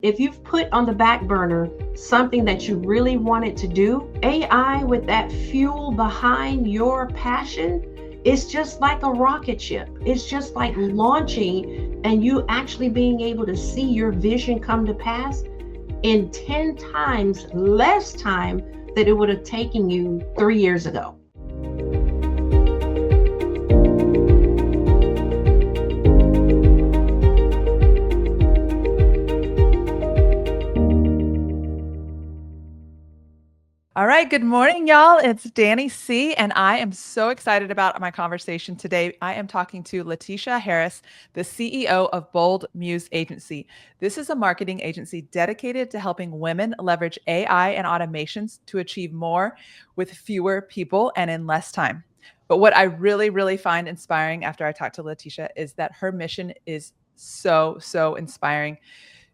If you've put on the back burner something that you really wanted to do, AI with that fuel behind your passion, it's just like a rocket ship. It's just like Yes. launching and you actually being able to see your vision come to pass in 10 times less time that it would have taken you 3 years ago. All right. Good morning, y'all. It's Dani Cee, and I am so excited about my conversation today. I am talking to Letitia Harris, the CEO of Bold Muse Agency. This is a marketing agency dedicated to helping women leverage AI and automations to achieve more with fewer people and in less time. But what I really, really find inspiring after I talk to Letitia is that her mission is so inspiring.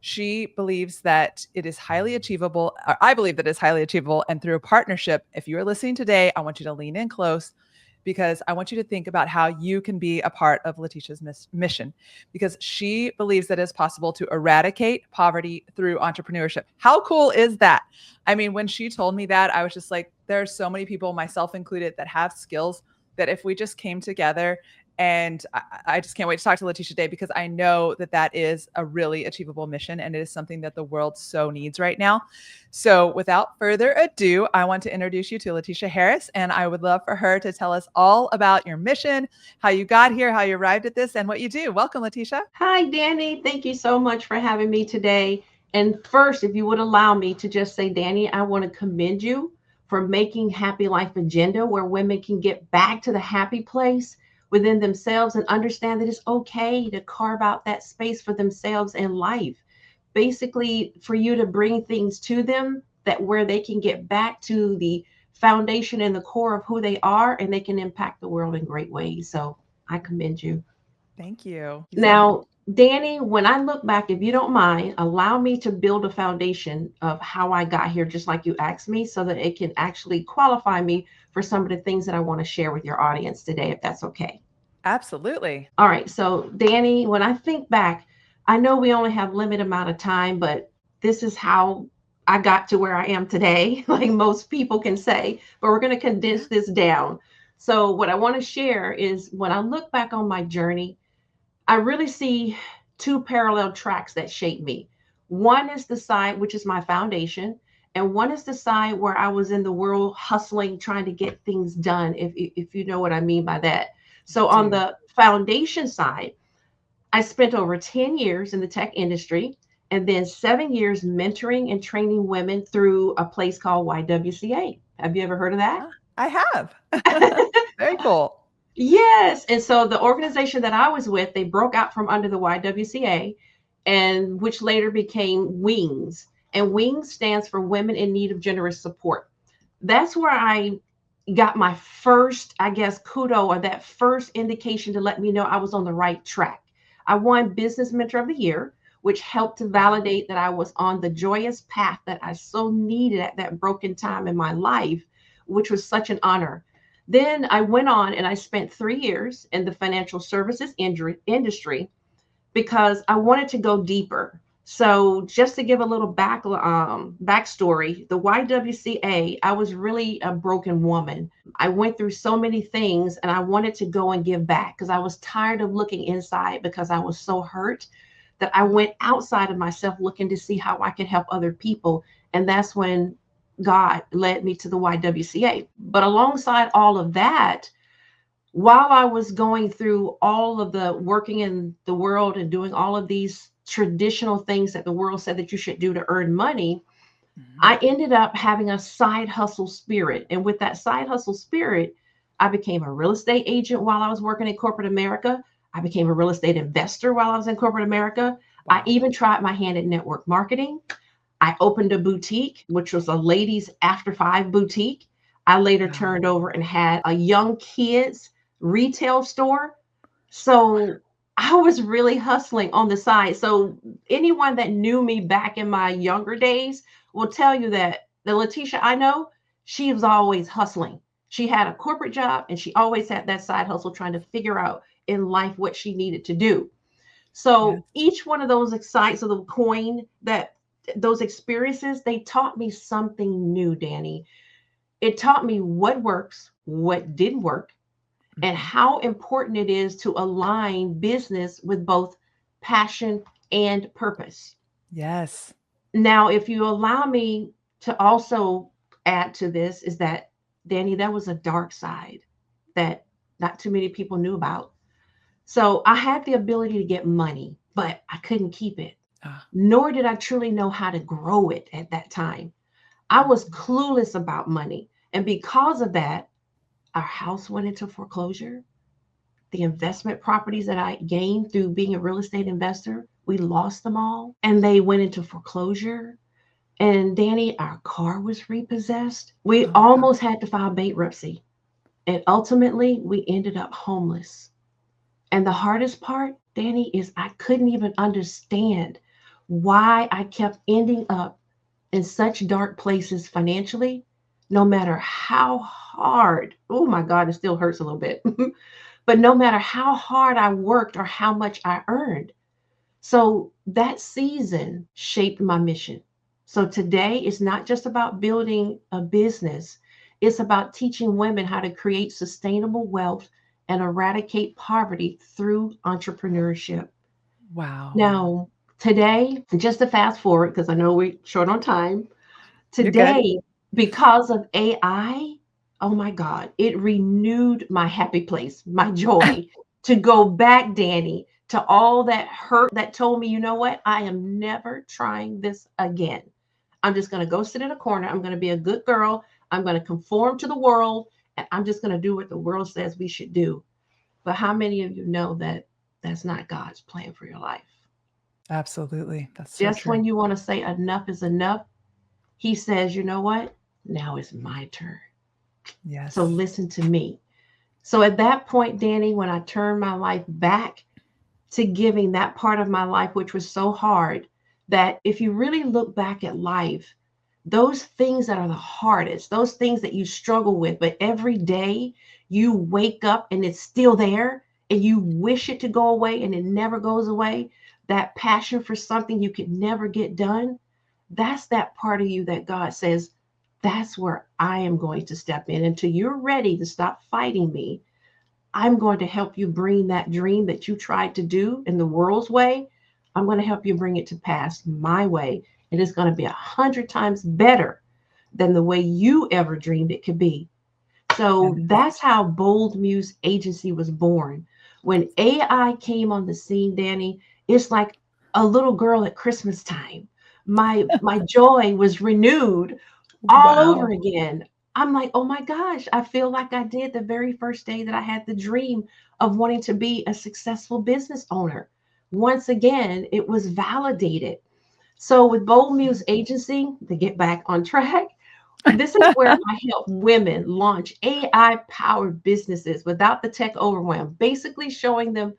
She believes that it is highly achievable. Or I believe that it's highly achievable. And through a partnership, if you are listening today, I want you to lean in close because I want you to think about how you can be a part of Letitia's mission, because she believes that it's possible to eradicate poverty through entrepreneurship. How cool is that? I mean, when she told me that, I was just like, there are so many people, myself included, that have skills that if we just came together, and I just can't wait to talk to Letitia today because I know that that is a really achievable mission and it is something that the world so needs right now. So without further ado, I want to introduce you to Letitia Harris, and I would love for her to tell us all about your mission, how you got here, how you arrived at this, and what you do. Welcome, Letitia. Hi, Dani. Thank you so much for having me today. And first, if you would allow me to just say, Dani, I want to commend you for making Happy Life Agenda where women can get back to the happy place within themselves and understand that it's okay to carve out that space for themselves in life. Basically, for you to bring things to them that where they can get back to the foundation and the core of who they are and they can impact the world in great ways. So I commend you. Thank you. So much. Now, Dani, when I look back, if you don't mind, allow me to build a foundation of how I got here, just like you asked me, so that it can actually qualify me for some of the things that I want to share with your audience today, if that's okay. Absolutely. All right. So, Dani, when I think back, I know we only have limited amount of time, but this is how I got to where I am today, like most people can say, but we're going to condense Yeah. this down. So, what I want to share is when I look back on my journey, I really see two parallel tracks that shape me. One is the side, which is my foundation, and one is the side where I was in the world hustling, trying to get things done, if you know what I mean by that. I So, on do. the foundation side, I spent over 10 years in the tech industry and then 7 years mentoring and training women through a place called YWCA. Have you ever heard of that? Ah, I have. Very cool. Yes. And so the organization that I was with, they broke out from under the YWCA, and which later became WINGS. And WINGS stands for Women in Need of Generous Support. That's where I got my first, I guess, kudo, or that first indication to let me know I was on the right track. I won Business Mentor of the Year, which helped to Wow. validate that I was on the joyous path that I so needed at that broken time in my life, which was such an honor. Then I went on and I spent 3 years in the financial services industry because I wanted to go deeper. So just to give a little backstory, the YWCA, I was really a broken woman. I went through so many things and I wanted to go and give back because I was tired of looking inside because I was so hurt that I Mhm. went outside of myself looking to see how I could help other people. And that's when God led me to the YWCA. But alongside all of that, while I was going through all of the working in the world and doing all of these traditional things that the world said that you should do to earn money, Mhm. I ended up having a side hustle spirit. And with that side hustle spirit, I became a real estate agent while I was working in corporate America. I became a real estate investor while I was in corporate America. I Wow. even tried my hand at network marketing. I opened a boutique, which was a ladies after five boutique. I later Wow. turned over and had a young kids retail store. So I was really hustling on the side. So anyone that knew me back in my younger days will tell you that the Letitia I know, she was always hustling. She had a corporate job and she always had that side hustle trying to figure out in life what she needed to do. Yes. So each one of those sides of the coin, that those experiences, they taught me something new, Dani. It taught me what works, what didn't work, and Mhm. how important it is to align business with both passion and purpose. Yes. Now, if you allow me to also add to this, is that, Dani, that was a dark side that not too many people knew about. So I had the ability to get money, but I couldn't keep it, Ah. nor did I truly know how to grow it at that time. I was Mhm. clueless about money. And because of that, our house went into foreclosure. The investment properties that I gained through being a real estate investor, we lost them all and they went into foreclosure. And Dani, our car was repossessed. We Oh almost gosh. had to file bankruptcy. And ultimately, we ended up homeless. And the hardest part, Dani, is I couldn't even understand why I kept ending up in such dark places financially, no matter how hard, oh my God, it still hurts a little bit, but no matter how hard I worked or how much I earned. So that season shaped my mission. So today it's not just about building a business, it's about teaching women how to create sustainable wealth and eradicate poverty through entrepreneurship. Wow. Now, today, just to fast forward, because I know we're short on time, You're good. today, because of AI, oh my God, it renewed my happy place, my joy to go back, Dani, to all that hurt that told me, you know what, I am never trying this again. I'm just going to go sit in a corner. I'm going to be a good girl. I'm going to conform to the world, and I'm just going to do what the world says we should do. But how many of you know that that's not God's plan for your life? Absolutely. That's so Just true. when you want to say enough is enough, He says, you know what? Now it's my turn. So Yes. listen to me. So at that point, Dani, when I turned my life back to giving that part of my life, which was so hard, that if you really look back at life, those things that are the hardest, those things that you struggle with, but every day you wake up and it's still there and you wish it to go away and it never goes away, that passion for something you could never get done, that's that part of you that God says, that's where I am going to step in until you're ready to stop fighting me. I'm going to help you bring that dream that you tried to do in the world's way. I'm going to help you bring it to pass my way. And it's going to be 100 times better than the way you ever dreamed it could be. So Yes. that's how Bold Muse Agency was born. When AI came on the scene, Dani, it's like a little girl at Christmas time. My joy was renewed all over Wow. again. I'm like, oh my gosh, I feel like I did the very first day that I had the dream of wanting to be a successful business owner. Once again, it was validated. So with Bold Muse Agency, to get back on track, this is where I help women launch AI powered businesses without the tech overwhelm, basically showing them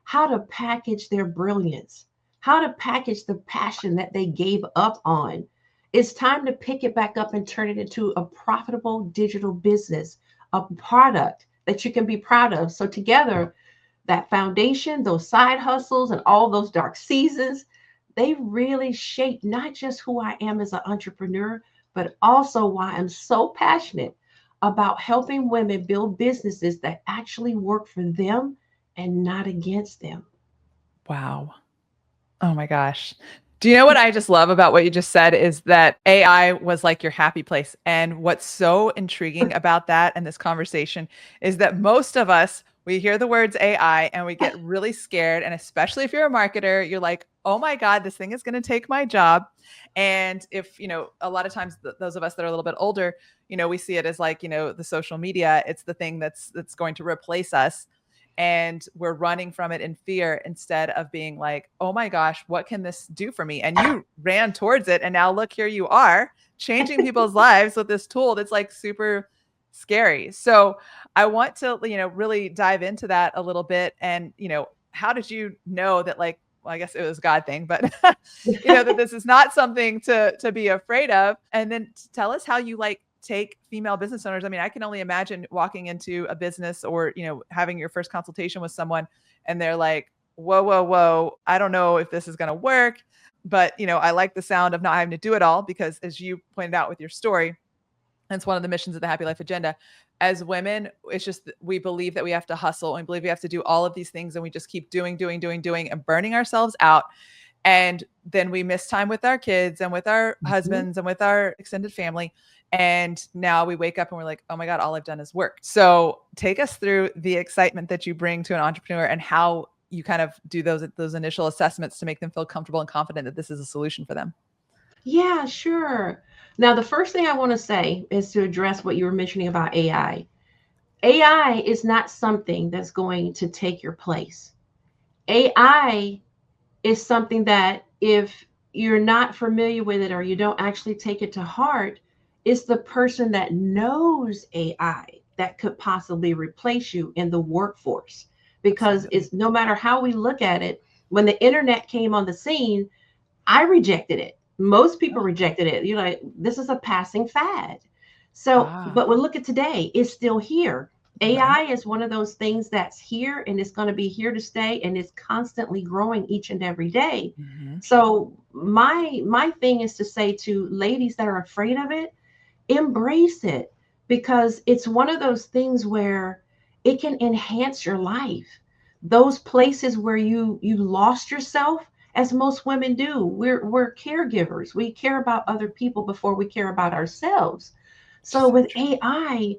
how to package their brilliance, how to package the passion that they gave up on. It's time to pick it back up and turn it into a profitable digital business, a product that you can be proud of. So, together, that foundation, those side hustles, and all those dark seasons, they really shape not just who I am as an entrepreneur, but also why I'm so passionate about helping women build businesses that actually work for them and not against them. Wow. Oh my gosh. Do you know what I just love about what you just said is that AI was like your happy place. And what's so intriguing about that and this conversation is that most of us, we hear the words AI and we get really scared. And especially if you're a marketer, you're like, oh my God, this thing is going to take my job. And if, a lot of times those of us that are a little bit older, we see it as like, the social media, it's the thing that's going to replace us, and we're running from it in fear instead of being like, oh my gosh, what can this do for me? And you ran towards it. And now look, here you are changing people's lives with this tool that's like super scary. So I want to, really dive into that a little bit. And, how did you know that, like, well, I guess it was a God thing, but that this is not something to be afraid of. And then tell us how you like take female business owners. I mean, I can only imagine walking into a business or, having your first consultation with someone and they're like, whoa, whoa, whoa, I don't know if this is going to work. but I like the sound of not having to do it all, because as you pointed out with your story, that's one of the missions of the Happy Life Agenda. As women, it's just we believe that we have to hustle, and we believe we have to do all of these things, and we just keep doing, and burning ourselves out. And then we miss time with our kids and with our Mhm. husbands and with our extended family. And now we wake up and we're like, oh my God, all I've done is work. So take us through the excitement that you bring to an entrepreneur and how you kind of do those initial assessments to make them feel comfortable and confident that this is a solution for them. Yeah, sure. Now, the first thing I want to say is to address what you were mentioning about AI. AI is not something that's going to take your place. AI is something that, if you're not familiar with it or you don't actually take it to heart, it's the person that knows AI that could possibly replace you in the workforce. Because Absolutely. it's, no matter how we look at it, when the internet came on the scene, I rejected it. Most people Oh, rejected it. This is a passing fad. So, ah, but when look at today, it's still here. right. AI is one of those things that's here, and it's going to be here to stay, and it's constantly growing each and every day. Mm-hmm. So my thing is to say to ladies that are afraid of it, embrace it, because it's one of those things where it can enhance your life. Those places where you lost yourself, as most women do, we're caregivers. We care about other people before we care about ourselves. So So with true. AI,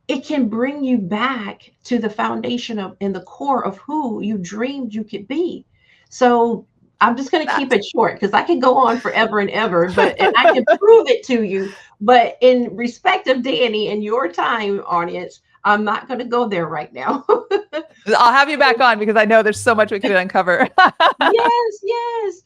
it can bring you back to the foundation of and the core of who you dreamed you could be. So I'm just going to keep That's it short because I can go on forever and ever, but and I can prove it to you. But in respect of Dani and your time, audience, I'm not going to go there right now. I'll have you back on because I know there's so much we could uncover. Yes, yes.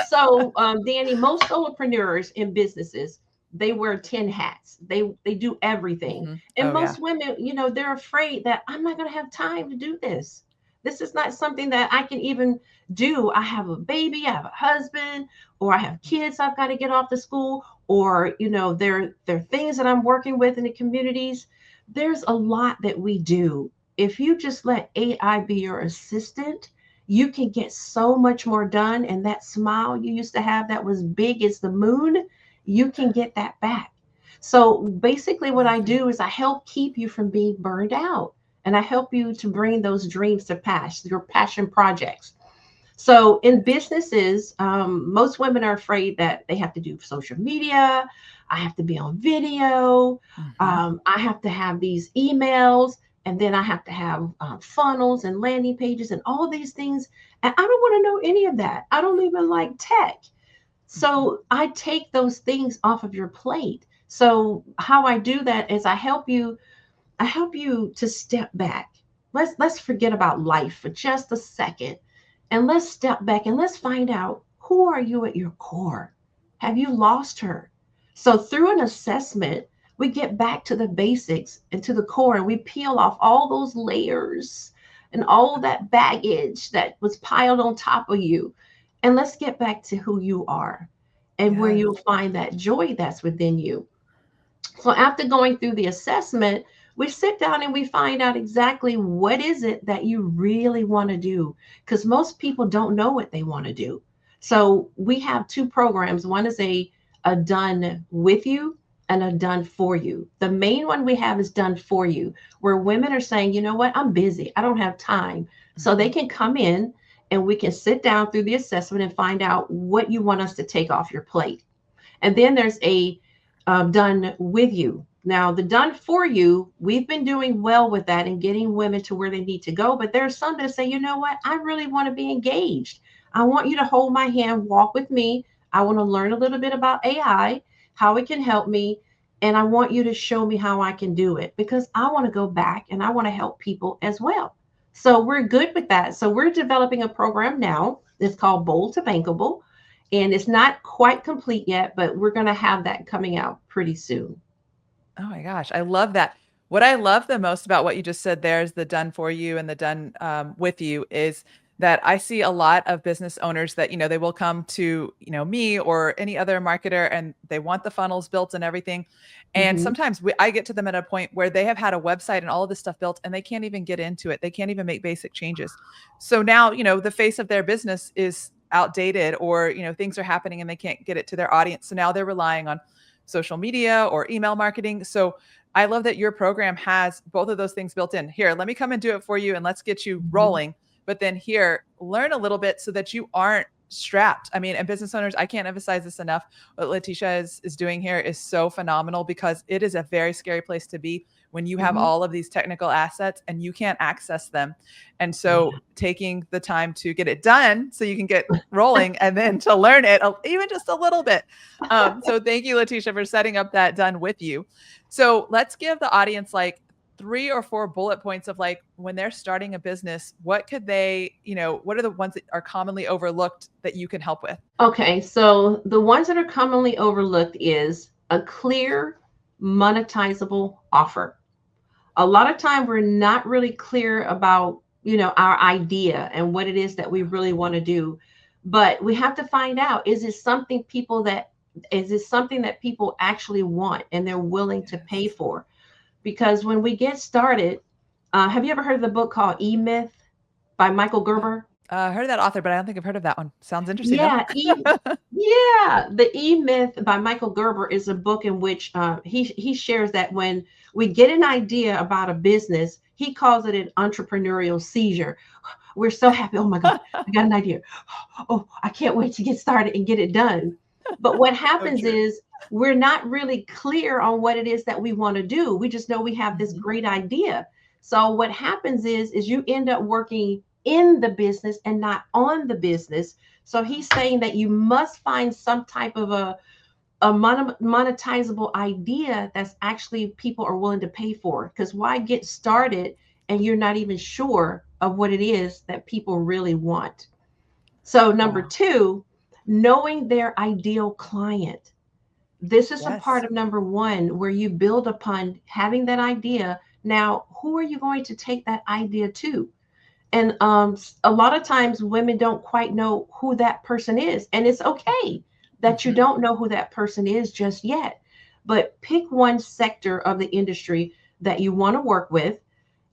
So, Dani, most solopreneurs in businesses, they wear 10 hats. They do everything. Mm-hmm. And Oh yeah. most women, they're afraid that I'm not going to have time to do this. This is not something that I can even do. I have a baby, I have a husband, or I have kids I've got to get off to school, or there are things that I'm working with in the communities. There's a lot that we do. If you just let AI be your assistant, you can get so much more done. And that smile you used to have that was big as the moon, you can get that back. So basically, what I Amazing. do is I help keep you from being burned out. And I help you to bring those dreams to pass, your passion projects. So in businesses, most women are afraid that they have to do social media. I have to be on video. Mm-hmm. I have to have these emails, and then I have to have funnels and landing pages and all these things. And I don't want to know any of that. I don't even like tech. Mm-hmm. So I take those things off of your plate. So how I do that is I help you to step back. Let's forget about life for just a second, and let's step back and let's find out, who are you at your core? Have you lost her? So through an assessment, we get back to the basics and to the core, and we peel off all those layers and all that baggage that was piled on top of you. And let's get back to who you are and where Yes. you'll find that joy that's within you. So after going through the assessment, we sit down and we find out exactly what is it that you really want to do, because most people don't know what they want to do. So we have two programs. One is a done with you and a done for you. The main one we have is done for you, where women are saying, you know what, I'm busy, I don't have time. So they Mm-hmm. can come in and we can sit down through the assessment and find out what you want us to take off your plate. And then there's a done with you. Now, the done for you, we've been doing well with that and getting women to where they need to go. But there are some that say, you know what? I really want to be engaged. I want you to hold my hand, walk with me. I want to learn a little bit about AI, how it can help me. And I want you to show me how I can do it, because I want to go back and I want to help people as well. So we're good with that. So we're developing a program now. It's called Bold to Bankable, and it's not quite complete yet, but we're going to have that coming out pretty soon. Oh my gosh, I love that. What I love the most about what you just said there is the done for you and the done with you is that I see a lot of business owners that, they will come to, me or any other marketer and they want the funnels built and everything. And Hmm. sometimes I get to them at a point where they have had a website and all of this stuff built and they can't even get into it. They can't even make basic changes. So now, the face of their business is outdated, or, things are happening and they can't get it to their audience. So now they're relying on social media or email marketing. So I love that your program has both of those things built in. Here, let me come and do it for you and let's get you rolling. But then here, learn a little bit so that you aren't strapped. I mean, and business owners, I can't emphasize this enough. What Letitia is doing here is so phenomenal, because it is a very scary place to be when you have all of these technical assets and you can't access them. And so taking the time to get it done so you can get rolling and then to learn it even just a little bit. So thank you, Letitia, for setting up that done with you. So let's give the audience like 3 or 4 bullet points of like, when they're starting a business, what could they, what are the ones that are commonly overlooked that you can help with? Okay. So the ones that are commonly overlooked is a clear, monetizable offer. A lot of time we're not really clear about, our idea and what it is that we really want to do. But we have to find out, is it something that people actually want and they're willing to pay for? Because when we get started, have you ever heard of the book called E-Myth by Michael Gerber? I heard of that author, but I don't think I've heard of that one. Sounds interesting. Yeah, the E-Myth by Michael Gerber is a book in which he shares that when we get an idea about a business, he calls it an entrepreneurial seizure. We're so happy. Oh my God, I got an idea. Oh, I can't wait to get started and get it done. But what happens is we're not really clear on what it is that we want to do. We just know we have this great idea. So what happens is you end up working in the business and not on the business. So he's saying that you must find some type of a monetizable idea that's actually people are willing to pay for. Because why get started and you're not even sure of what it is that people really want? So number 2, knowing their ideal client. This is a part of number 1 where you build upon having that idea. Now, who are you going to take that idea to? And a lot of times women don't quite know who that person is. And it's okay that you don't know who that person is just yet. But pick one sector of the industry that you want to work with,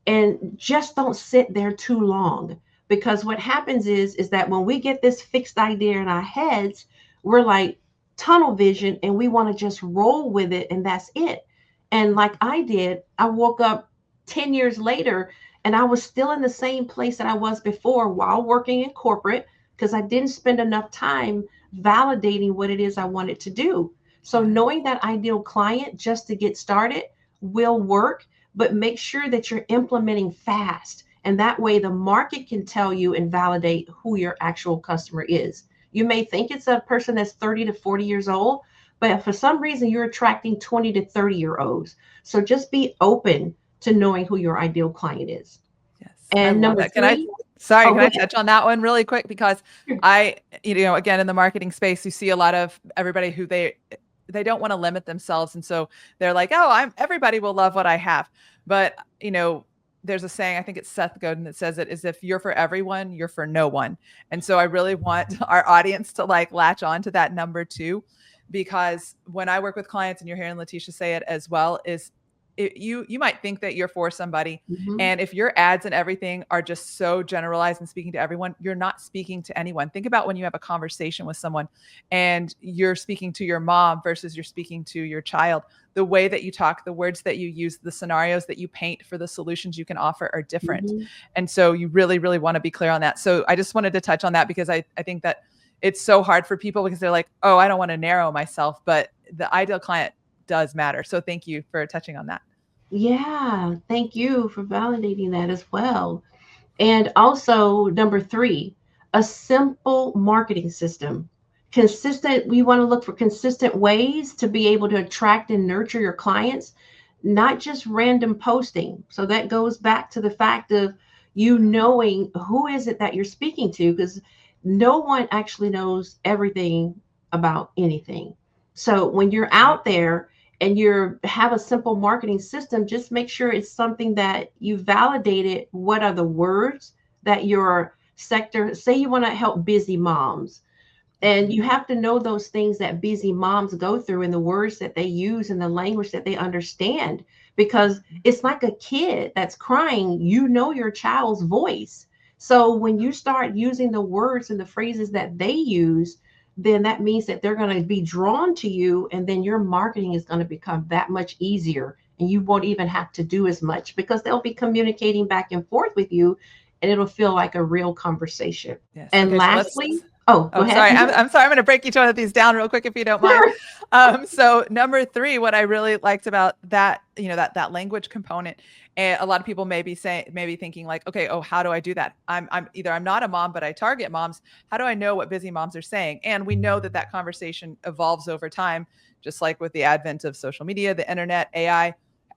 and just don't sit there too long. Because what happens is that when we get this fixed idea in our heads, we're like tunnel vision and we want to just roll with it and that's it. And like I did, I woke up 10 years later and I was still in the same place that I was before while working in corporate, because I didn't spend enough time validating what it is I wanted to do. So knowing that ideal client just to get started will work, but make sure that you're implementing fast. And that way the market can tell you and validate who your actual customer is. You may think it's a person that's 30 to 40 years old, but for some reason you're attracting 20 to 30-year-olds. So just be open to knowing who your ideal client is. Yes. And number 3, can I touch on that one really quick? Because again, in the marketing space, you see a lot of everybody who they don't want to limit themselves. And so they're like, oh, everybody will love what I have. But, there's a saying, I think it's Seth Godin, that says it is, if you're for everyone, you're for no one. And so I really want our audience to like latch on to that number 2, because when I work with clients, and you're hearing Letitia say it as well, is you might think that you're for somebody. And if your ads and everything are just so generalized and speaking to everyone, you're not speaking to anyone. Think about when you have a conversation with someone and you're speaking to your mom versus you're speaking to your child. The way that you talk, the words that you use, the scenarios that you paint for the solutions you can offer are different. And so you really, really want to be clear on that. So I just wanted to touch on that, because I think that it's so hard for people, because they're like, oh, I don't want to narrow myself, but the ideal client does matter. So thank you for touching on that. Yeah, thank you for validating that as well. And also, number 3, a simple marketing system. Consistent, we want to look for consistent ways to be able to attract and nurture your clients, not just random posting. So that goes back to the fact of you knowing who is it that you're speaking to, because no one actually knows everything about anything. So when you're out there and you have a simple marketing system, just make sure it's something that you validated. What are the words that your sector, say you want to help busy moms, and you have to know those things that busy moms go through and the words that they use and the language that they understand, because it's like a kid that's crying. You know your child's voice. So when you start using the words and the phrases that they use, then that means that they're going to be drawn to you, and then your marketing is going to become that much easier, and you won't even have to do as much because they'll be communicating back and forth with you, and it'll feel like a real conversation. Yes. And Okay. So let's. lastly, oh, go Oh, ahead. sorry. I'm sorry. I'm going to break each one of these down real quick if you don't mind. Sure. So number three, what I really liked about that, that language component, and a lot of people may be thinking like, okay, oh, how do I do that? I'm not a mom, but I target moms. How do I know what busy moms are saying? And we know that that conversation evolves over time, just like with the advent of social media, the internet, AI.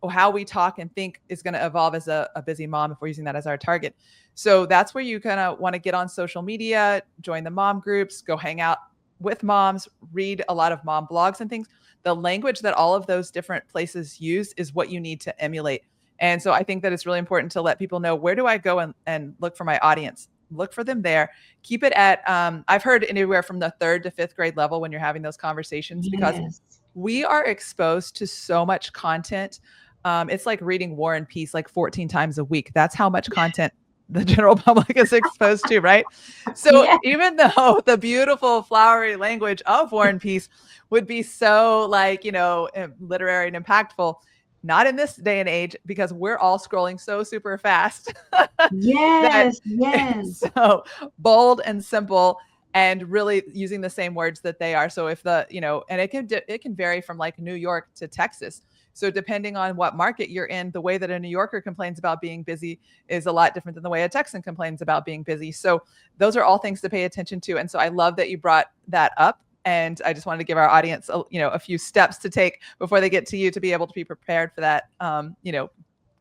How we talk and think is going to evolve as a busy mom if we're using that as our target. So that's where you kind of want to get on social media, join the mom groups, go hang out with moms, read a lot of mom blogs and things. The language that all of those different places use is what you need to emulate. And so I think that it's really important to let people know, where do I go and look for my audience? Look for them there. Keep it at, I've heard anywhere from the 3rd to 5th grade level when you're having those conversations, because Yes. we are exposed to so much content. It's like reading War and Peace like 14 times a week. That's how much content the general public is exposed to, right? So Yeah. even though the beautiful flowery language of War and Peace would be so like, literary and impactful, not in this day and age, because we're all scrolling so super fast that Yes. it's Yes. so bold and simple, and really using the same words that they are. So if and it can vary from like New York to Texas. So depending on what market you're in, the way that a New Yorker complains about being busy is a lot different than the way a Texan complains about being busy. So those are all things to pay attention to. And so I love that you brought that up. And I just wanted to give our audience, a few steps to take before they get to you, to be able to be prepared for that,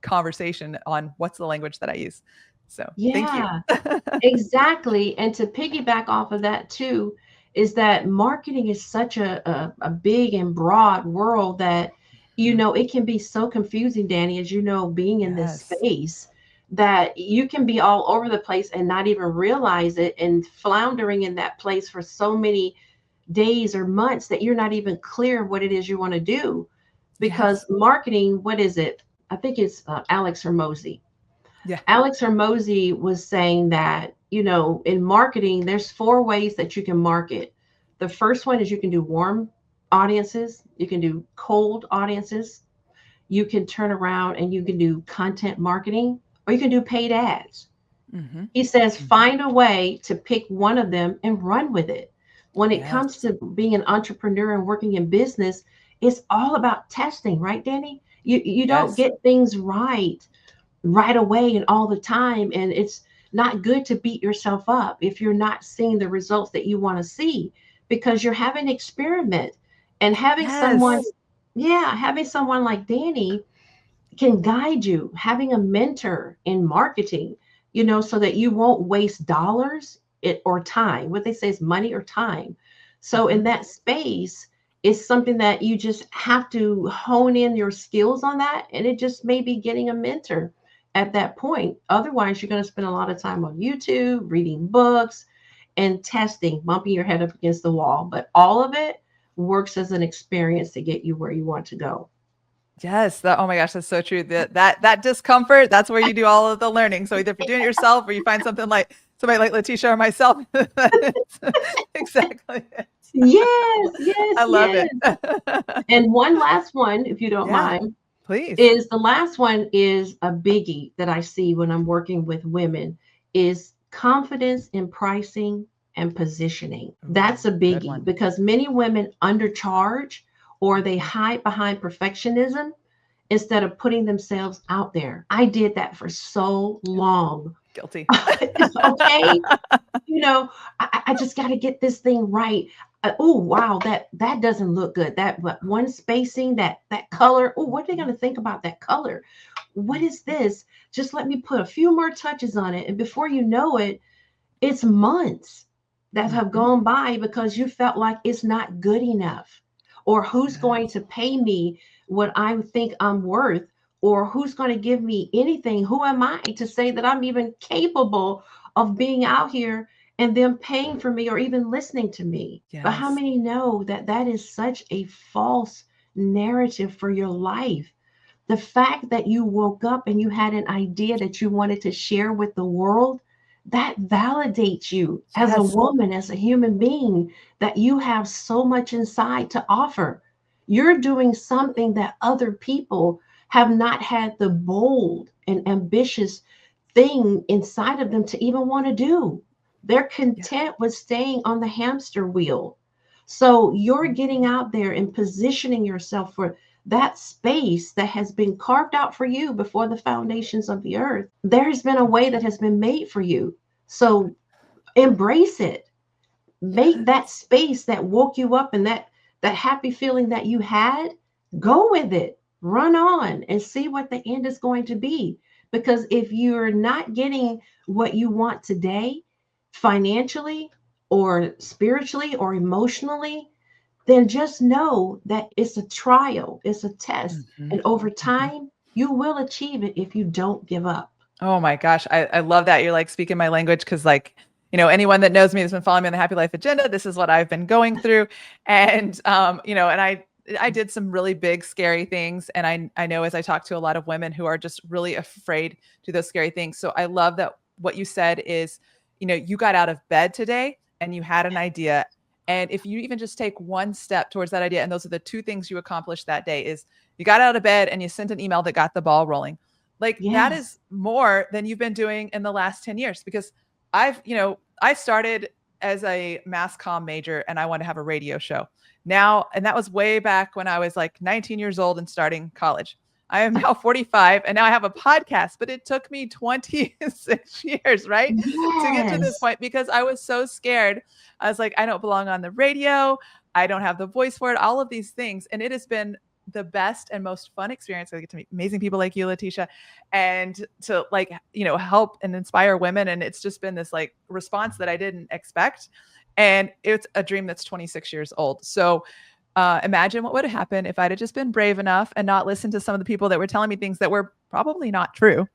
conversation on what's the language that I use. So thank you. Yeah. Exactly. And to piggyback off of that too, is that marketing is such a big and broad world that, Mhm. it can be so confusing, Danny, as you know, being in this Yes. space, that you can be all over the place and not even realize it, and floundering in that place for so many days or months that you're not even clear what it is you want to do. Because Yes. marketing, what is it? I think it's Alex Hormozi. Yeah. Alex Hormozi was saying that, in marketing, there's 4 ways that you can market. The first one is you can do warm audiences, you can do cold audiences, you can turn around and you can do content marketing, or you can do paid ads. Hmm. He says, Hmm. find a way to pick one of them and run with it. When it comes Yes. to being an entrepreneur and working in business, it's all about testing, right, Danny? You don't Yes. get things right away and all the time. And it's not good to beat yourself up if you're not seeing the results that you want to see, because you're having an experiment. And having someone, Yes. yeah, having someone like Danny can guide you, having a mentor in marketing, so that you won't waste dollars or time. What they say is money or time. So in Hmm. that space, it's something that you just have to hone in your skills on that. And it just may be getting a mentor at that point. Otherwise, you're going to spend a lot of time on YouTube, reading books, and testing, bumping your head up against the wall. But all of it works as an experience to get you where you want to go. Yes. Oh my gosh, that's so true. That discomfort, that's where you do all of the learning. So either if you're doing it yourself, or you find somebody like Letitia or myself, it's exactly it. Yes, yes, I love yes. it. And one last one, if you don't Yeah, mind, please. is the last one is a biggie that I see when I'm working with women, is confidence in pricing and positioning. Ooh, That's a good biggie one. because many women undercharge, or they Mhm. hide behind perfectionism instead of putting themselves out there. I did that for so Yep. long. Guilty. It's okay, you know, I just got to get this thing right. Oh wow, that doesn't look good. That but one spacing, that color. Oh, what are they going Mhm. to think about that color? What is Mhm. this? Just let me put a few more touches on it, and before you know it, it's months that have Mhm. gone by because you felt like it's not good enough, or who's going Yes. to pay me what I think I'm worth, or who's going to give me anything. Who am I to say that I'm even capable of being out here and them paying for me or even listening to me? But how Yes. many know that that is such a false narrative for your life? The fact that you woke up and you had an idea that you wanted to share with the world, that validates you as a Yes. woman, as a human being, that you have so much inside to offer. You're doing something that other people have not had the bold and ambitious thing inside of them to even want to do. They're Yeah. content with staying on the hamster wheel. So you're getting out there and positioning yourself for that space that has been carved out for you before the foundations of the earth. There has been a way that has been made for you. So embrace it. Make that Yes. space that woke you up and that happy feeling that you had, go with it. Run on and see what the end is going to be. Because if you're not getting what you want today, financially or spiritually or emotionally, then just know that it's a trial, it's a test. Mhm. And over Mhm. time, you will achieve it if you don't give up. Oh my gosh. I love that. You're like speaking my language because like, anyone that knows me has been following me on the Happy Life agenda. This is what I've been going through. And and I did some really big scary things. And I know as I talk to a lot of women who are just really afraid to do those scary things. So I love that what you said is, you got out of bed today and you had an idea. And if you even just take one step towards that idea, and those are the two things you accomplished that day is you got out of bed and you sent an email that got the ball rolling. Like that Yes. is more than you've been doing in the last 10 years because I started as a mass comm major and I wanted to have a radio show. Now, and that was way back when I was like 19 years old and starting college. I am now 45 and now I have a podcast, but it took me 26 years, right? To get to this Yes. point because I was so scared. I was like, I don't belong on the radio. I don't have the voice for it, all of these things. And it has been the best and most fun experience. I get to meet amazing people like you, Letitia, and to like, help and inspire women. And it's just been this like response that I didn't expect. And it's a dream that's 26 years old. So imagine what would have happened if I'd have just been brave enough and not listened to some of the people that were telling me things that were probably not true.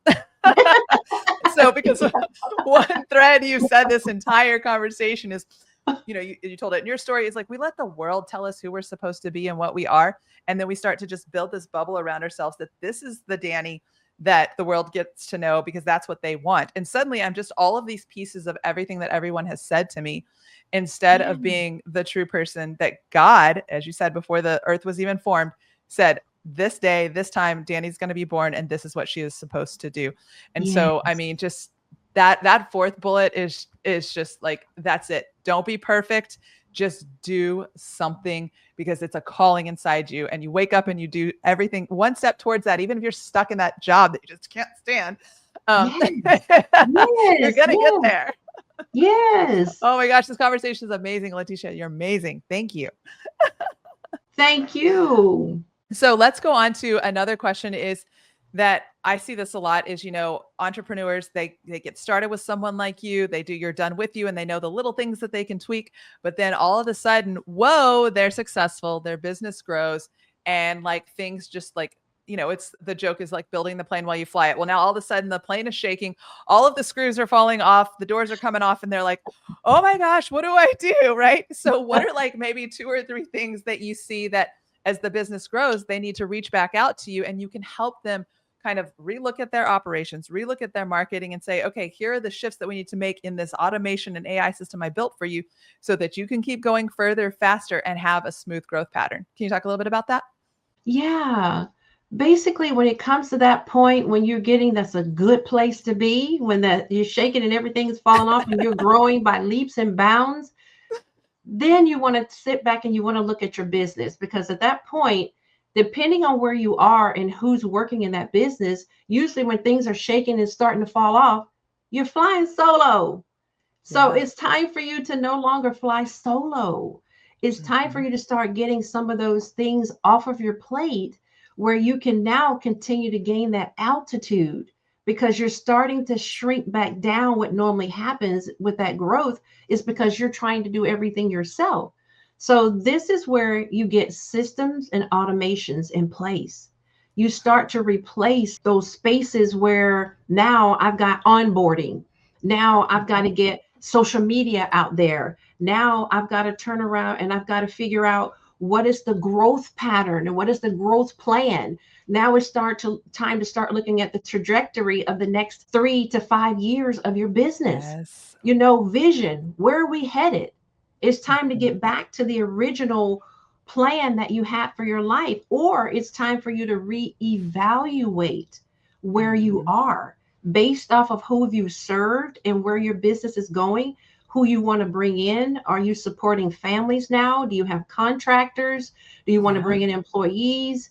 So, because one thread you said this entire conversation is, you told it in your story is like, we let the world tell us who we're supposed to be and what we are. And then we start to just build this bubble around ourselves that this is the Dani that the world gets to know because that's what they want. And suddenly I'm just all of these pieces of everything that everyone has said to me instead Yeah. of being the true person that God, as you said, before the earth was even formed, said, this day, this time, Dani's going to be born, and this is what she is supposed to do. And Yeah. so, I mean, just that fourth bullet is just like, that's it. Don't be perfect. Just do something because it's a calling inside you, and you wake up and you do everything one step towards that, even if you're stuck in that job that you just can't stand. Yes. You're Yes. gonna get Yes. there. Yes. Oh my gosh, this conversation is amazing, Letitia. You're amazing. Thank you. Thank you. So let's go on to another question is that I see this a lot is, entrepreneurs, they get started with someone like you, they do you're done with you and they know the little things that they can tweak, but then all of a sudden, whoa, they're successful, their business grows and like things just like it's the joke is like building the plane while you fly it. Well, now all of a sudden the plane is shaking, all of the screws are falling off, the doors are coming off, and they're like, oh my gosh, what do I do? Right. So, what are like maybe two or three things that you see that as the business grows, they need to reach back out to you and you can help them kind of relook at their operations, relook at their marketing and say, okay, here are the shifts that we need to make in this automation and AI system I built for you so that you can keep going further, faster, and have a smooth growth pattern. Can you talk a little bit about that? Yeah. Basically, when it comes to that point when you're getting that's a good place to be, when that you're shaking and everything's falling off and you're growing by leaps and bounds, then you want to sit back and you want to look at your business because at that point, depending on where you are and who's working in that business, usually when things are shaking and starting to fall off, you're flying solo. So Yeah. it's time for you to no longer fly solo. It's time for Mhm. you to start getting some of those things off of your plate where you can now continue to gain that altitude because you're starting to shrink back down. What normally happens with that growth is because you're trying to do everything yourself. So, this is where you get systems and automations in place. You start to replace those spaces where now I've got onboarding. Now I've got to Mhm. get social media out there. Now I've got to turn around and I've got to figure out What is the growth pattern and what is the growth plan? Now it's time to start looking at the trajectory of the next 3 to 5 years of your business. Yes. Vision, where are we headed? It's time to Mhm. get back to the original plan that you had for your life, or it's time for you to reevaluate where you Mhm. are based off of who you served and where your business is going, who you want to bring in. Are you supporting families now? Do you have contractors? Do you want to Yeah. bring in employees?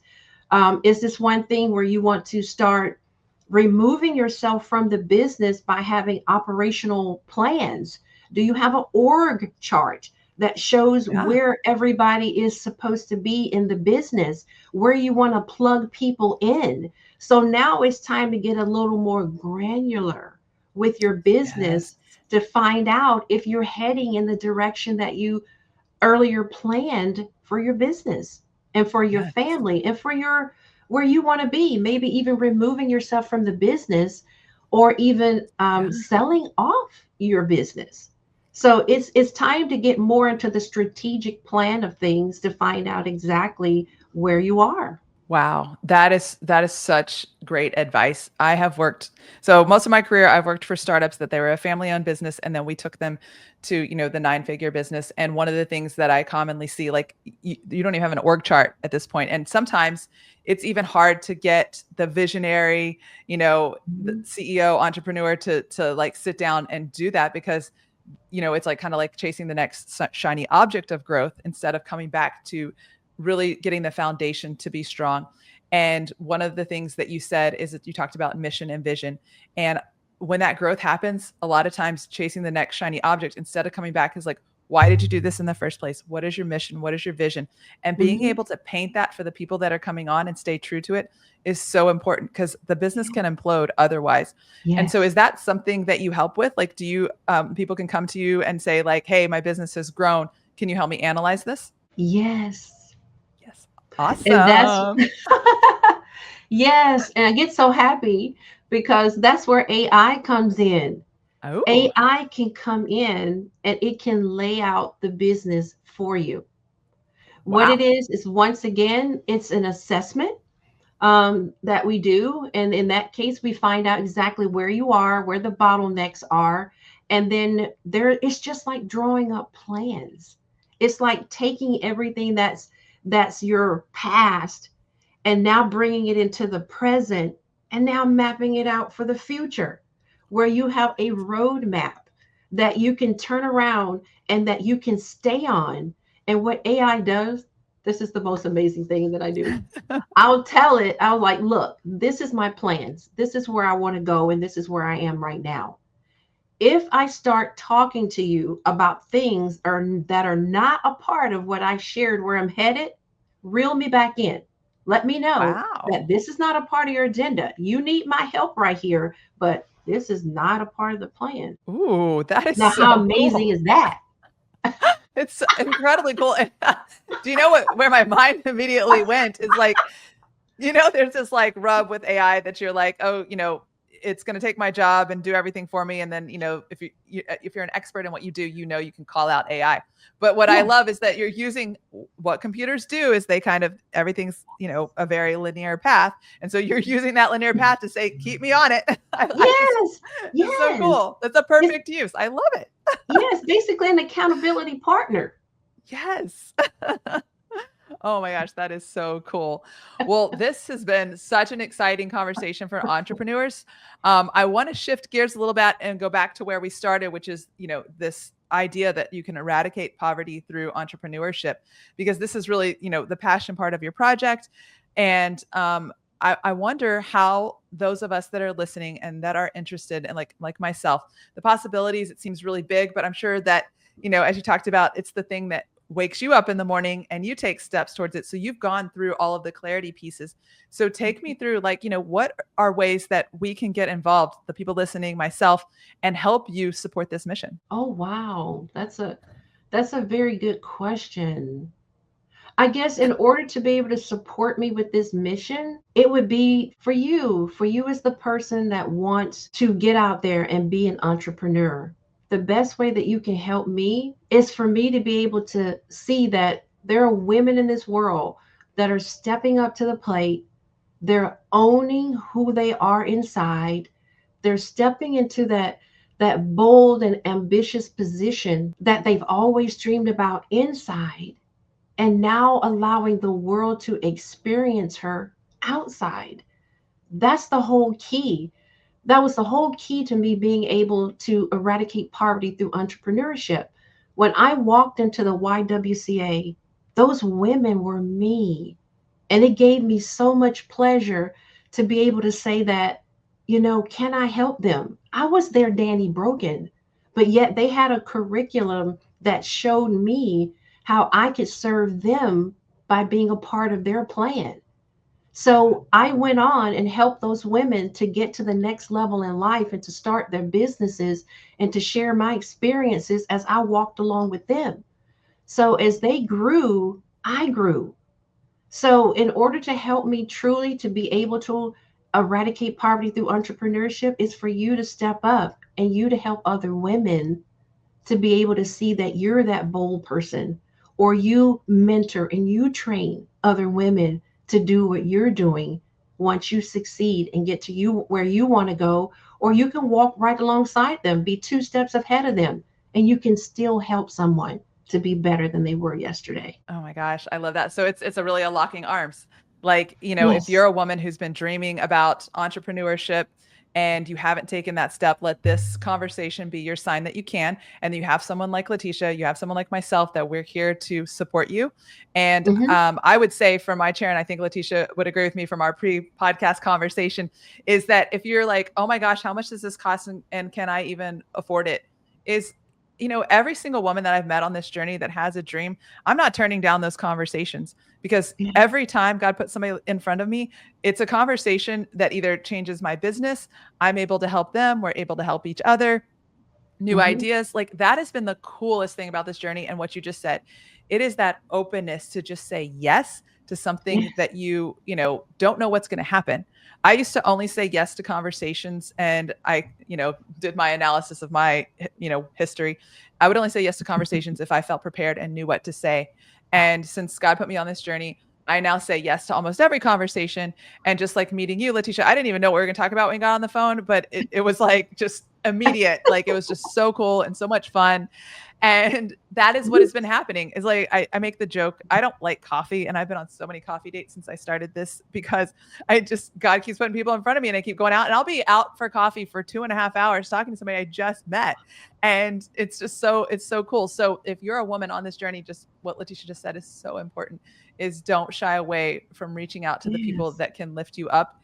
Is this one thing where you want to start removing yourself from the business by having operational plans? Do you have an org chart that shows Yeah. where everybody is supposed to be in the business, where you want to plug people in? So now it's time to get a little more granular with your Yes. business to find out if you're heading in the direction that you earlier planned for your business and for your Yes. family and for your where you want to be, maybe even removing yourself from the business or even Yeah. selling off your business. So it's time to get more into the strategic plan of things to find out exactly where you are. Wow, that is such great advice. I have worked so most of my career I've worked for startups that they were a family-owned business and then we took them to, the nine-figure business. And one of the things that I commonly see, like you don't even have an org chart at this point. And sometimes it's even hard to get the visionary, the Mhm. CEO entrepreneur to like sit down and do that because it's like kind of like chasing the next shiny object of growth instead of coming back to really getting the foundation to be strong. And one of the things that you said is that you talked about mission and vision. And when that growth happens, a lot of times chasing the next shiny object instead of coming back is like, why did you do this in the first place? What is your mission? What is your vision? And being Mhm. able to paint that for the people that are coming on and stay true to it is so important because the business Yeah. can implode otherwise. And so Yes. is that something that you help with? Like, do you, people can come to you and say like, hey, my business has grown. Can you help me analyze this? Yes. Yes. And that's Awesome. yes, and I get so happy because that's where AI comes in. Oh, AI can come in and it can lay out the business for you. What it wow. is once again, it's an assessment that we do. And in that case, we find out exactly where you are, where the bottlenecks are. And then it's just like drawing up plans. It's like taking everything that's your past and now bringing it into the present and now mapping it out for the future, where you have a roadmap that you can turn around and that you can stay on. And what AI does, this is the most amazing thing that I do. I'll tell it, I'll like, look, this is my plans. This is where I want to go, and this is where I am right now. If I start talking to you about things that are not a part of what I shared where I'm headed, reel me back in. Let me know Wow. that this is not a part of your agenda. You need my help right here, but this is not a part of the plan. Ooh, that is Now, how so amazing cool. is that? It's incredibly cool. And do you know where my mind immediately went is like, there's this like rub with AI that you're like, oh, it's going to take my job and do everything for me. And then, if you're an expert in what you do, you can call out AI. But what I Yeah. love is that you're using what computers do is they kind of everything's, a very linear path. And so you're using that linear path to say, keep me on it. I just, Yes. it's so Yes. cool. It's a It's perfect use. I love it. yes, basically an accountability partner. Yes. Oh my gosh, that is so cool. Well, this has been such an exciting conversation for entrepreneurs. I want to shift gears a little bit and go back to where we started, which is, this idea that you can eradicate poverty through entrepreneurship, because this is really, the passion part of your project. And I wonder how those of us that are listening and that are interested, and like myself, the possibilities, it seems really big, but I'm sure that, as you talked about, it's the thing that wakes you up in the morning and you take steps towards it. So you've gone through all of the clarity pieces. So take me through like, what are ways that we can get involved, the people listening, myself, and help you support this mission? Oh wow, that's a very good question. I guess in order to be able to support me with this mission, it would be for you as the person that wants to get out there and be an entrepreneur. The best way that you can help me is for me to be able to see that There are women in this world that are stepping up to the plate. They're owning who they are inside. They're stepping into that bold and ambitious position that they've always dreamed about inside, and now allowing the world to experience her outside. That's the whole key. That was the whole key to me being able to eradicate poverty through entrepreneurship. When I walked into the YWCA, those women were me. And it gave me so much pleasure to be able to say that, can I help them? I was their Danny Brogan, but yet they had a curriculum that showed me how I could serve them by being a part of their plan. So I went on and helped those women to get to the next level in life and to start their businesses and to share my experiences as I walked along with them. So as they grew, I grew. So in order to help me truly to be able to eradicate poverty through entrepreneurship is for you to step up and you to help other women to be able to see that you're that bold person, or you mentor and you train other women to do what you're doing once you succeed and get to you where you want to go, or you can walk right alongside them, be two steps ahead of them, and you can still help someone to be better than they were yesterday. Oh my gosh, I love that. So it's a really a locking arms. Like, if Yes. you're a woman who's been dreaming about entrepreneurship and you haven't taken that step, let this conversation be your sign that you can. And you have someone like Letitia, you have someone like myself, that we're here to support you. And Hmm. I would say from my chair, and I think Letitia would agree with me from our pre-podcast conversation, is that if you're like, oh my gosh, how much does this cost, and can I even afford it? Is every single woman that I've met on this journey that has a dream, I'm not turning down those conversations, because Yeah. every time God puts somebody in front of me, it's a conversation that either changes my business, I'm able to help them, we're able to help each other, new Hmm. ideas. Like, that has been the coolest thing about this journey. And what you just said, it is that openness to just say yes to something Yes. that don't know what's going to happen. I used to only say yes to conversations, and I, did my analysis of my, history. I would only say yes to conversations if I felt prepared and knew what to say. And since God put me on this journey, I now say yes to almost every conversation. And just like meeting you, Letitia, I didn't even know what we were going to talk about when we got on the phone, but it was like just immediate. Like, it was just so cool and so much fun. And that is what has been happening. Is like, I make the joke, I don't like coffee. And I've been on so many coffee dates since I started this, because God keeps putting people in front of me, and I keep going out, and I'll be out for coffee for 2.5 hours talking to somebody I just met. And it's so cool. So if you're a woman on this journey, just what Letitia just said is so important, is don't shy away from reaching out to the people Yes. that can lift you up,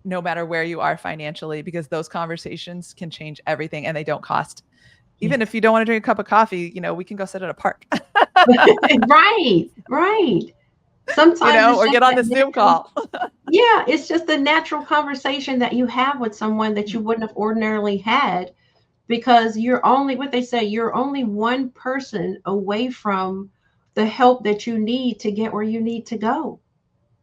no matter where you are financially, because those conversations can change everything, and they don't cost. Even if Yes. you don't want to drink a cup of coffee, we can go sit at a park, Right. Right. Sometimes it's or just get on that the Zoom natural. call. Yeah, it's just the natural conversation that you have with someone that you Mm. wouldn't have ordinarily had, because you're only, what they say, you're only one person away from the help that you need to get where you need to go.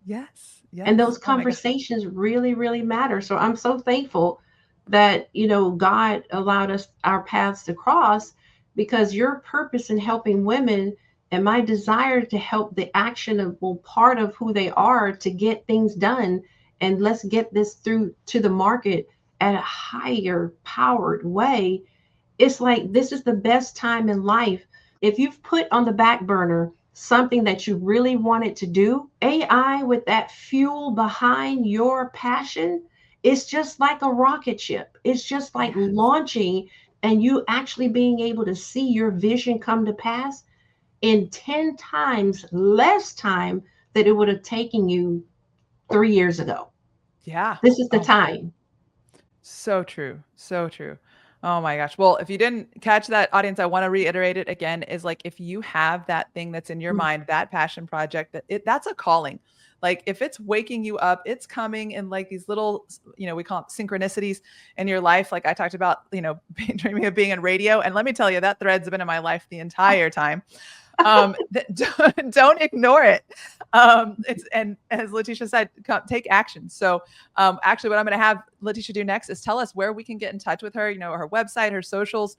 Yes. And Yes. those Oh my God. conversations really, really matter. So I'm so thankful that, God allowed us our paths to cross, because your purpose in helping women and my desire to help the actionable part of who they are to get things done. And let's get this through to the market at a higher powered way. It's like this is the best time in life. If you've put on the back burner something that you really wanted to do, AI with that fuel behind your passion, it's just like a rocket ship. It's just like Yes. launching, and you actually being able to see your vision come to pass in 10 times less time that it would have taken you 3 years ago. Yeah. This is the Oh my God. time. So true. So true. Oh my gosh. Well, if you didn't catch that, audience, I want to reiterate it again, is like, if you have that thing that's in your Mm. mind, that passion project, that's a calling. Like, if it's waking you up, it's coming in like these little, we call it synchronicities in your life. Like I talked about, dreaming of being in radio. And let me tell you, that thread's been in my life the entire time. Don't ignore it. And as Letitia said, take action. So actually what I'm going to have Letitia do next is tell us where we can get in touch with her, her website, her socials,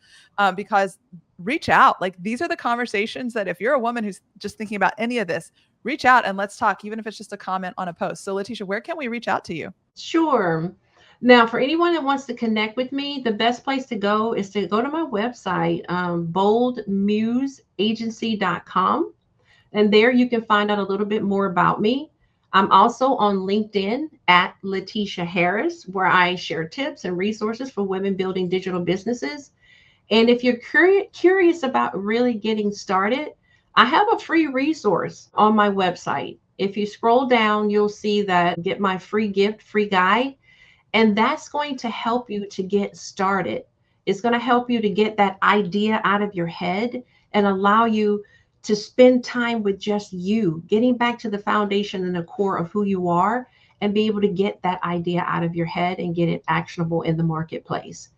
because reach out. Like, these are the conversations that if you're a woman who's just thinking about any of this, reach out and let's talk, even if it's just a comment on a post. So Letitia, where can we reach out to you? Sure. Now, for anyone that wants to connect with me, the best place to go is to go to my website, boldmuseagency.com. And there you can find out a little bit more about me. I'm also on LinkedIn at Letitia Harris, where I share tips and resources for women building digital businesses. And if you're curious about really getting started, I have a free resource on my website. If you scroll down, you'll see that get my free gift, free guide, and that's going to help you to get started. It's going to help you to get that idea out of your head and allow you to spend time with just you, getting back to the foundation and the core of who you are, and be able to get that idea out of your head and get it actionable in the marketplace.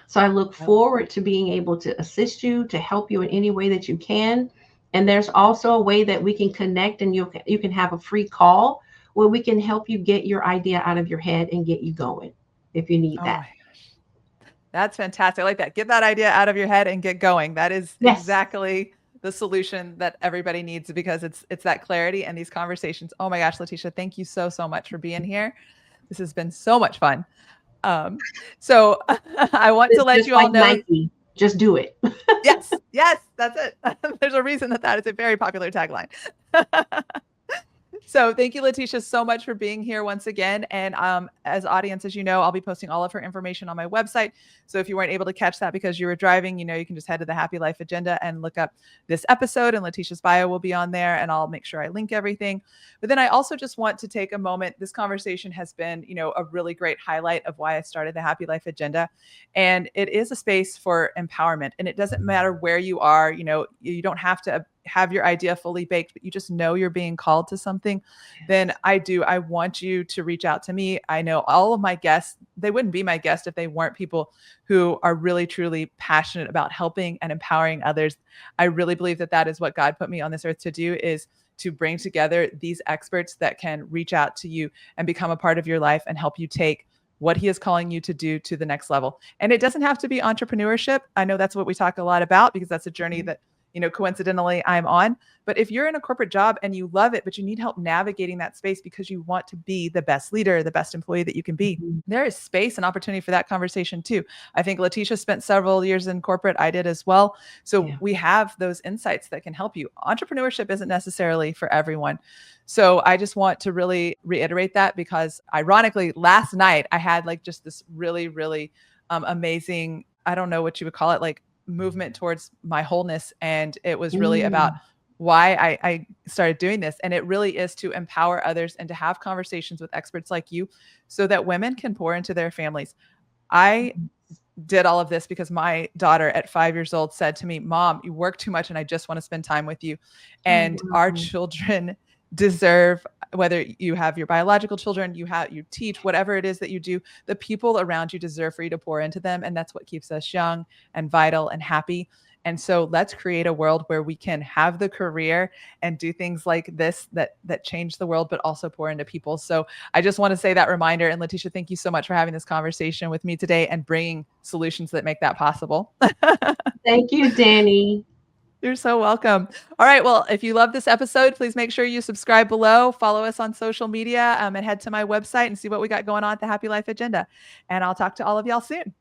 So I look forward to being able to assist you, to help you in any way that you can. And there's also a way that we can connect, and you can have a free call where we can help you get your idea out of your head and get you going if you need Oh that. my gosh. That's fantastic. I like that. Get that idea out of your head and get going. That is Yes. exactly the solution that everybody needs, because it's that clarity and these conversations. Oh my gosh, Letitia, thank you so, so much for being here. This has been so much fun. So I want to It's let just you all like know. Nike. Just do it. Yes, yes, that's it. There's a reason that is a very popular tagline. So thank you, Letitia, so much for being here once again. And as audience, as you know, I'll be posting all of her information on my website. So if you weren't able to catch that because you were driving, you can just head to the Happy Life Agenda and look up this episode, and Letitia's bio will be on there, and I'll make sure I link everything. But then I also just want to take a moment. This conversation has been, a really great highlight of why I started the Happy Life Agenda. And it is a space for empowerment. And it doesn't matter where you are, you don't have to have your idea fully baked, but you just know you're being called to something, then I want you to reach out to me. I know all of my guests, they wouldn't be my guest if they weren't people who are really, truly passionate about helping and empowering others. I really believe that is what God put me on this earth to do, is to bring together these experts that can reach out to you and become a part of your life and help you take what he is calling you to do to the next level. And it doesn't have to be entrepreneurship. I know that's what we talk a lot about, because that's a journey that coincidentally I'm on. But if you're in a corporate job and you love it, but you need help navigating that space because you want to be the best leader, the best employee that you can be, there is space and opportunity for that conversation too. I think Letitia spent several years in corporate. I did as well. So we have those insights that can help you. Entrepreneurship isn't necessarily for everyone. So I just want to really reiterate that, because ironically, last night I had just this really, really amazing, I don't know what you would call it, movement towards my wholeness. And it was really about why I started doing this. And it really is to empower others and to have conversations with experts like you so that women can pour into their families. I did all of this because my daughter at 5 years old said to me, "Mom, you work too much and I just want to spend time with you." And our children deserve, whether you have your biological children, you teach, whatever it is that you do, the people around you deserve for you to pour into them. And that's what keeps us young and vital and happy. And so let's create a world where we can have the career and do things like this that change the world, but also pour into people. So I just want to say that reminder. And Letitia, thank you so much for having this conversation with me today and bringing solutions that make that possible. Thank you, Dani. You're so welcome. All right. Well, if you love this episode, please make sure you subscribe below, follow us on social media, and head to my website and see what we got going on at the Happy Life Agenda. And I'll talk to all of y'all soon.